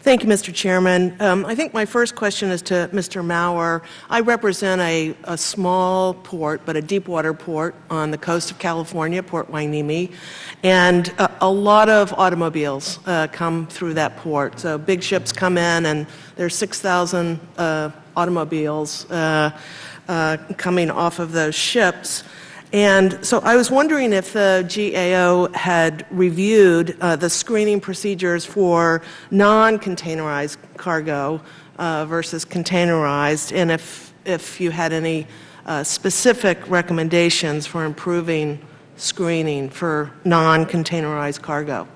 Thank you, Mr. Chairman. I think my first question is to Mr. Maurer. I represent a small port, but a deep water port on the coast of California, Port Hueneme, and a lot of automobiles come through that port. So big ships come in, and there's 6,000 automobiles coming off of those ships. And so I was wondering if the GAO had reviewed the screening procedures for non-containerized cargo versus containerized, and if you had any specific recommendations for improving screening for non-containerized cargo.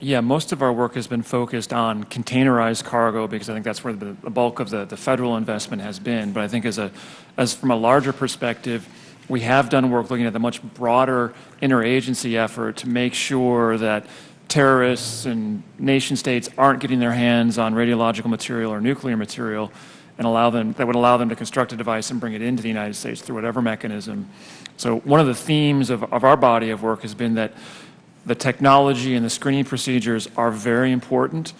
Yeah, most of our work has been focused on containerized cargo because I think that's where the bulk of the federal investment has been. But I think as from a larger perspective, we have done work looking at the much broader interagency effort to make sure that terrorists and nation states aren't getting their hands on radiological material or nuclear material and that would allow them to construct a device and bring it into the United States through whatever mechanism. So one of the themes of our body of work has been that the technology and the screening procedures are very important,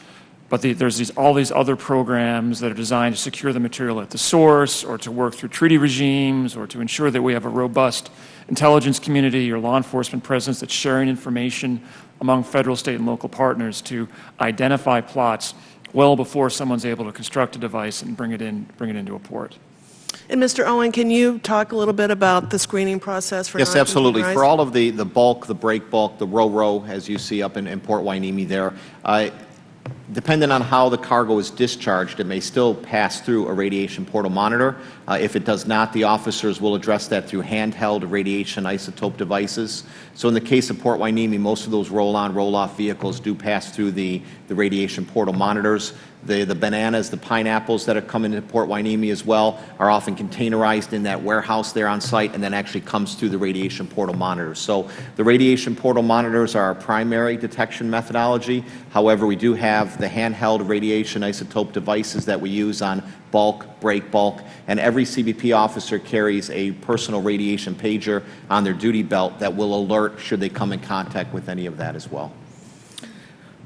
but there's all these other programs that are designed to secure the material at the source or to work through treaty regimes or to ensure that we have a robust intelligence community or law enforcement presence that's sharing information among federal, state, and local partners to identify plots well before someone's able to construct a device and bring it into a port. And Mr. Owen, can you talk a little bit about the screening process for Yes, absolutely. For all of the bulk, the break bulk, the ro-ro, as you see up in Port Hueneme there, depending on how the cargo is discharged, it may still pass through a radiation portal monitor. If it does not, the officers will address that through handheld radiation isotope devices. So in the case of Port Hueneme, most of those roll-on, roll-off vehicles do pass through the radiation portal monitors. The bananas, the pineapples that are coming into Port Hueneme as well are often containerized in that warehouse there on site and then actually comes through the radiation portal monitors. So the radiation portal monitors are our primary detection methodology. However, we do have the handheld radiation isotope devices that we use on bulk, break bulk, and every CBP officer carries a personal radiation pager on their duty belt that will alert should they come in contact with any of that as well.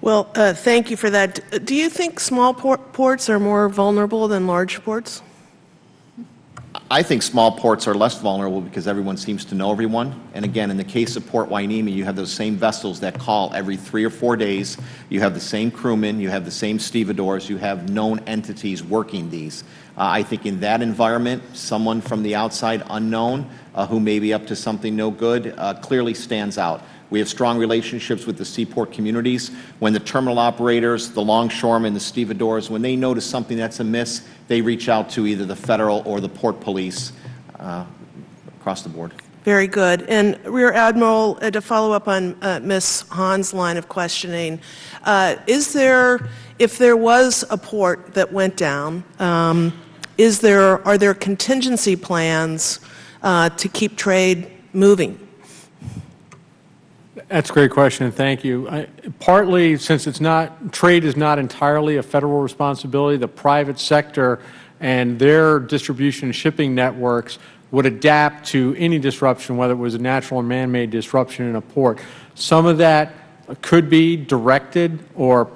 Well, thank you for that. Do you think small ports are more vulnerable than large ports? I think small ports are less vulnerable because everyone seems to know everyone. And again, in the case of Port Hueneme, you have those same vessels that call every 3 or 4 days. You have the same crewmen, you have the same stevedores, you have known entities working these. I think in that environment, someone from the outside unknown who may be up to something no good clearly stands out. We have strong relationships with the seaport communities. When the terminal operators, the longshoremen, the stevedores, when they notice something that's amiss, they reach out to either the federal or the port police across the board. Very good. And Rear Admiral, to follow up on Ms. Hahn's line of questioning, if there was a port that went down, are there contingency plans to keep trade moving? That's a great question, thank you. Partly, since trade is not entirely a federal responsibility, the private sector and their distribution and shipping networks would adapt to any disruption, whether it was a natural or man-made disruption in a port. Some of that could be directed or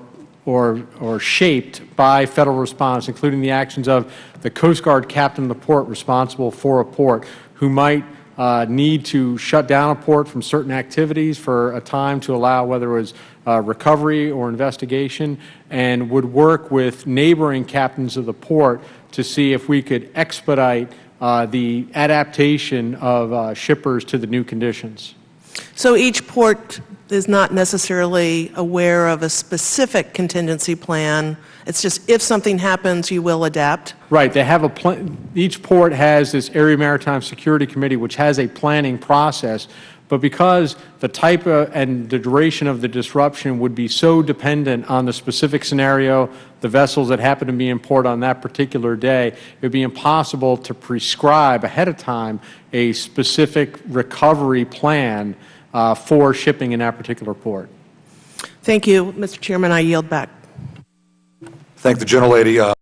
shaped by federal response, including the actions of the Coast Guard captain of the port responsible for a port, who might need to shut down a port from certain activities for a time to allow whether it was recovery or investigation, and would work with neighboring captains of the port to see if we could expedite the adaptation of shippers to the new conditions. So each port is not necessarily aware of a specific contingency plan. It's just if something happens, you will adapt. Right. They have a plan. Each port has this Area Maritime Security Committee, which has a planning process. But because the type and the duration of the disruption would be so dependent on the specific scenario, the vessels that happen to be in port on that particular day, it would be impossible to prescribe ahead of time a specific recovery plan for shipping in that particular port. Thank you, Mr. Chairman. I yield back. Thank the gentlelady.